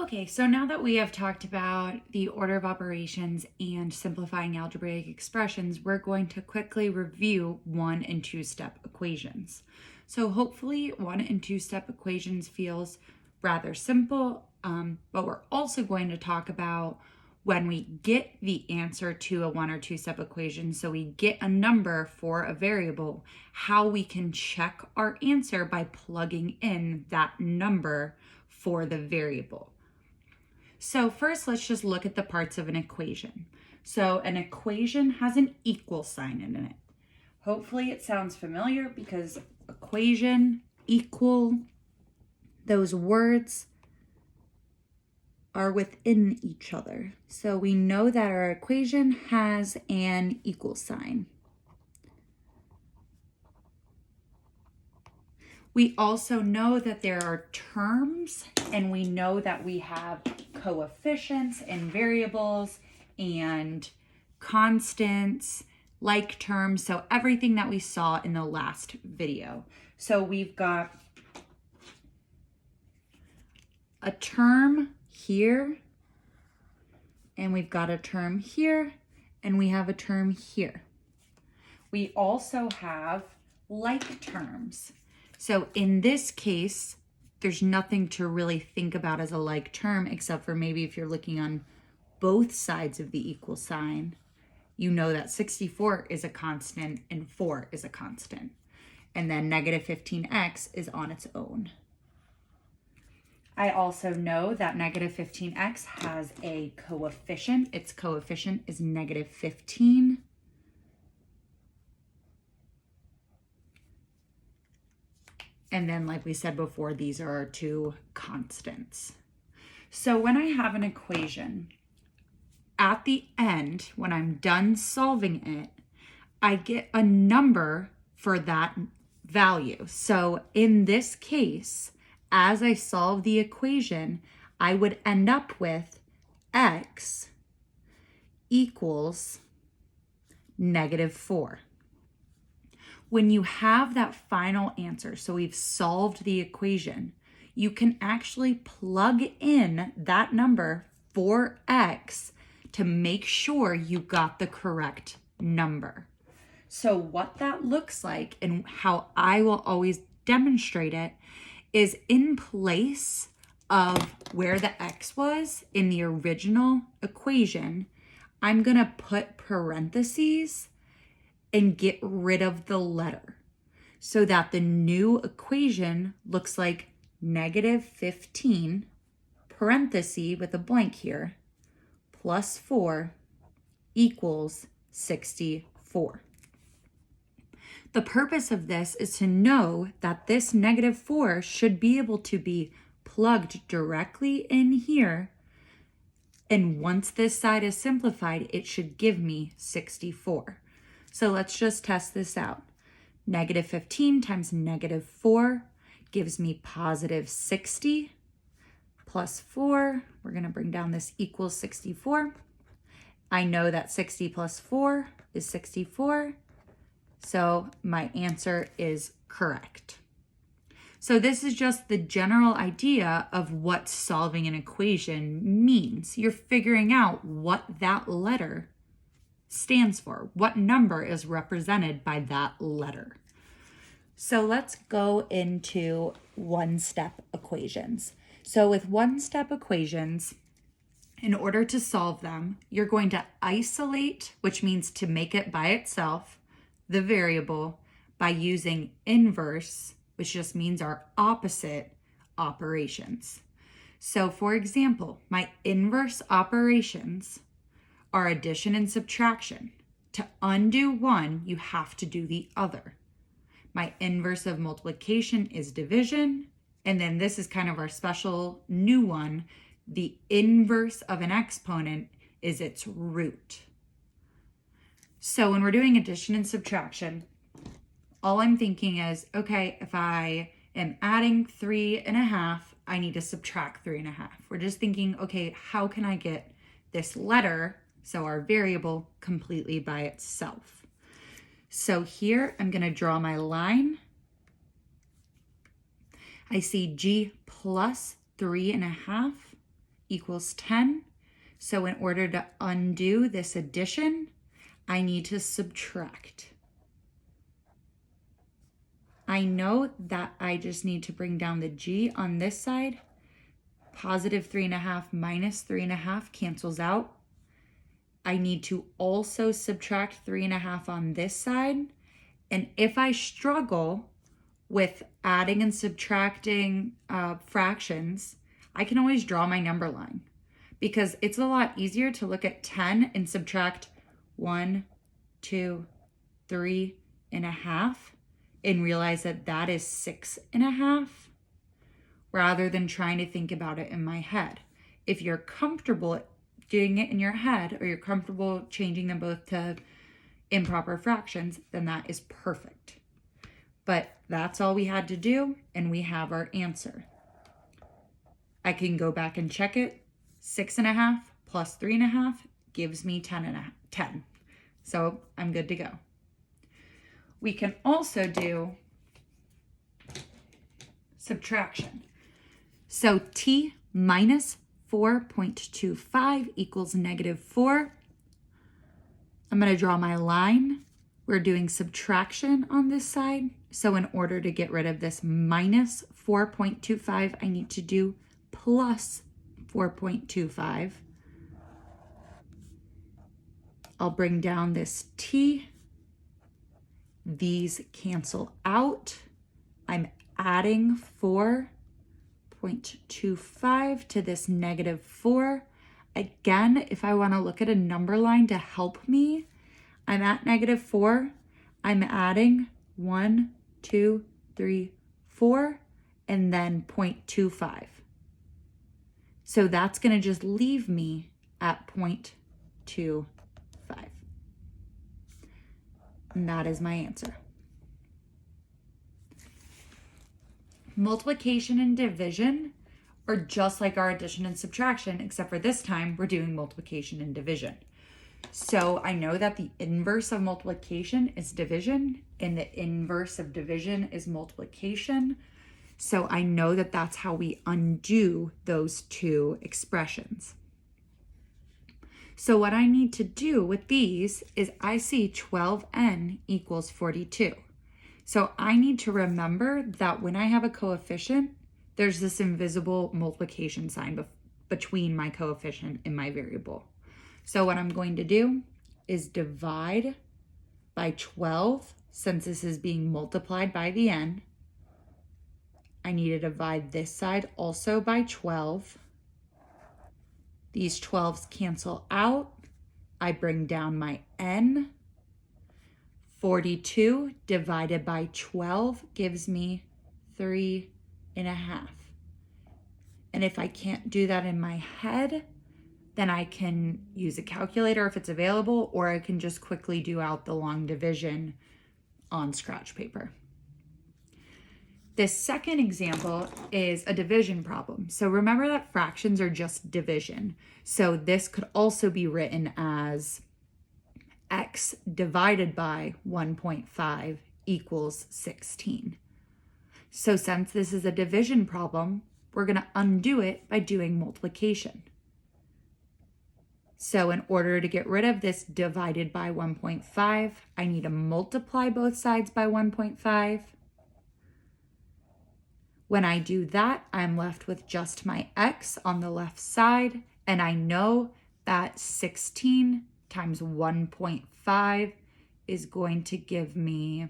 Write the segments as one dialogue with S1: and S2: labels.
S1: Okay, so now that we have talked about the order of operations and simplifying algebraic expressions, we're going to quickly review 1 and 2 step equations. So hopefully 1 and 2 step equations feels rather simple, but we're also going to talk about when we get the answer to a 1 or 2 step equation, so we get a number for a variable, how we can check our answer by plugging in that number for the variable. So first, let's just look at the parts of an equation. So an equation has an equal sign in it. Hopefully it sounds familiar because equation, equal, those words are within each other. So we know that our equation has an equal sign. We also know that there are terms, and we know that we have coefficients and variables and constants, like terms, so everything that we saw in the last video. So we've got a term here, and we've got a term here, and we have a term here. We also have like terms. So in this case, there's nothing to really think about as a like term, except for maybe if you're looking on both sides of the equal sign, you know that 64 is a constant and 4 is a constant. And then negative 15x is on its own. I also know that negative 15x has a coefficient. Its coefficient is negative 15. And then, like we said before, these are our two constants. So when I have an equation, at the end, when I'm done solving it, I get a number for that value. So in this case, as I solve the equation, I would end up with x equals negative 4. When you have that final answer, so we've solved the equation, you can actually plug in that number for x to make sure you got the correct number. So what that looks like and how I will always demonstrate it is in place of where the x was in the original equation, I'm going to put parentheses and get rid of the letter so that the new equation looks like negative 15, parenthesis with a blank here, plus 4 equals 64. The purpose of this is to know that this negative 4 should be able to be plugged directly in here. And once this side is simplified, it should give me 64. So let's just test this out. Negative 15 times negative 4 gives me positive 60 plus 4. We're going to bring down this equals 64. I know that 60 plus 4 is 64. So my answer is correct. So this is just the general idea of what solving an equation means. You're figuring out what that letter stands for, what number is represented by that letter. So let's go into one-step equations. So with one-step equations, in order to solve them, you're going to isolate, which means to make it by itself, the variable by using inverse, which just means our opposite operations. So for example, my inverse operations are addition and subtraction. To undo one, you have to do the other. My inverse of multiplication is division. And then this is kind of our special new one. The inverse of an exponent is its root. So when we're doing addition and subtraction, all I'm thinking is, okay, if I am adding 3.5, I need to subtract 3.5. We're just thinking, okay, how can I get this letter, so our variable, completely by itself? So here I'm going to draw my line. I see g plus 3.5 equals 10. So in order to undo this addition, I need to subtract. I know that I just need to bring down the g on this side. Positive 3.5 minus 3.5 cancels out. I need to also subtract 3.5 on this side. And if I struggle with adding and subtracting fractions, I can always draw my number line, because it's a lot easier to look at 10 and subtract 1, 2, 3.5 and realize that that is 6.5, rather than trying to think about it in my head. If you're comfortable doing it in your head, or you're comfortable changing them both to improper fractions, then that is perfect. But that's all we had to do, and we have our answer. I can go back and check it. 6.5 plus 3.5 gives me 10. So I'm good to go. We can also do subtraction. So t minus 4.25 equals negative 4. I'm going to draw my line. We're doing subtraction on this side. So in order to get rid of this minus 4.25, I need to do plus 4.25. I'll bring down this t. These cancel out. I'm adding 4.25 to this negative 4. Again, if I want to look at a number line to help me, I'm at negative 4. I'm adding 1, 2, 3, 4, and then 0.25. So that's going to just leave me at 0.25. And that is my answer. Multiplication and division are just like our addition and subtraction, except for this time we're doing multiplication and division. So I know that the inverse of multiplication is division, and the inverse of division is multiplication. So I know that that's how we undo those two expressions. So what I need to do with these is I see 12n equals 42. So I need to remember that when I have a coefficient, there's this invisible multiplication sign between my coefficient and my variable. So what I'm going to do is divide by 12, since this is being multiplied by the n. I need to divide this side also by 12. These 12s cancel out. I bring down my n. 42 divided by 12 gives me 3.5. And if I can't do that in my head, then I can use a calculator if it's available, or I can just quickly do out the long division on scratch paper. This second example is a division problem. So remember that fractions are just division. So this could also be written as x divided by 1.5 equals 16. So since this is a division problem, we're going to undo it by doing multiplication. So in order to get rid of this divided by 1.5, I need to multiply both sides by 1.5. When I do that, I'm left with just my x on the left side, and I know that 16 times 1.5 is going to give me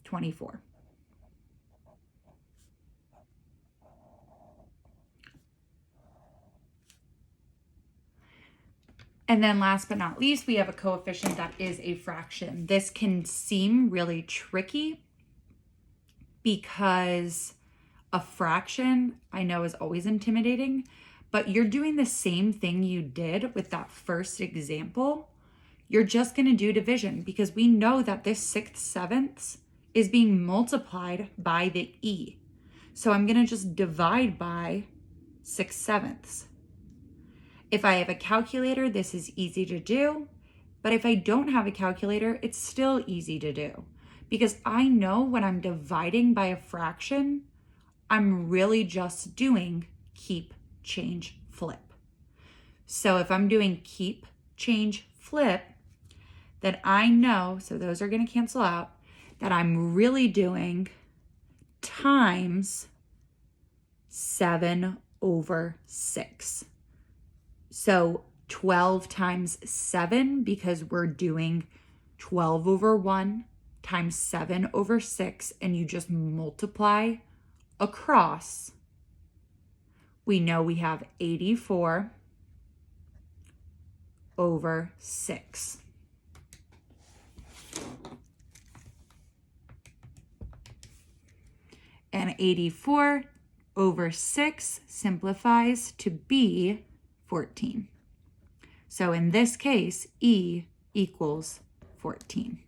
S1: 24. And then last but not least, we have a coefficient that is a fraction. This can seem really tricky because a fraction, I know, is always intimidating, but you're doing the same thing you did with that first example. You're just going to do division, because we know that this 6/7 is being multiplied by the e. So I'm going to just divide by 6/7. If I have a calculator, this is easy to do, but if I don't have a calculator, it's still easy to do, because I know when I'm dividing by a fraction, I'm really just doing keep, change, flip. So if I'm doing keep, change, flip, then I know, so those are going to cancel out, that I'm really doing times 7/6. So 12 times 7, because we're doing 12/1 times 7/6, and you just multiply across. We know we have 84/6. And 84/6 simplifies to be 14. So in this case, E equals 14.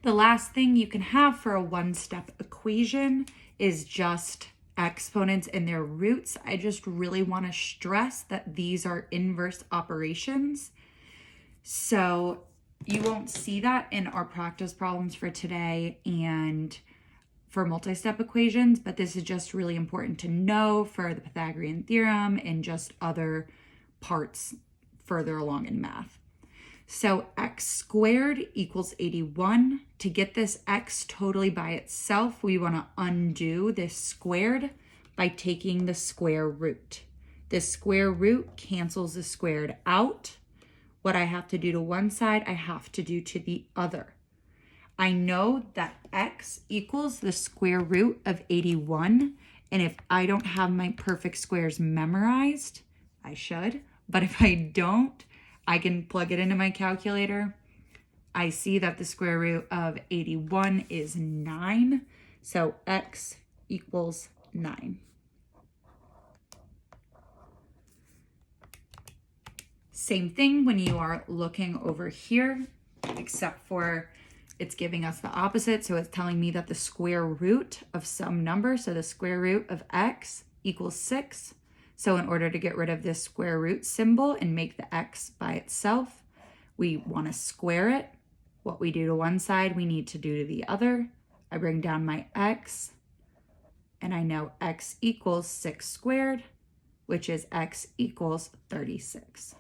S1: The last thing you can have for a one-step equation is just exponents and their roots. I just really want to stress that these are inverse operations. So you won't see that in our practice problems for today and for multi-step equations, but this is just really important to know for the Pythagorean theorem and just other parts further along in math. So x squared equals 81. To get this x totally by itself, we want to undo this squared by taking the square root. This square root cancels the squared out. What I have to do to one side, I have to do to the other. I know that x equals the square root of 81. And if I don't have my perfect squares memorized, I should, but if I don't, I can plug it into my calculator. I see that the square root of 81 is 9. So x equals 9. Same thing when you are looking over here, except for it's giving us the opposite. So it's telling me that the square root of some number, so the square root of x equals 6. So in order to get rid of this square root symbol and make the x by itself, we want to square it. What we do to one side, we need to do to the other. I bring down my x, and I know x equals 6 squared, which is x equals 36.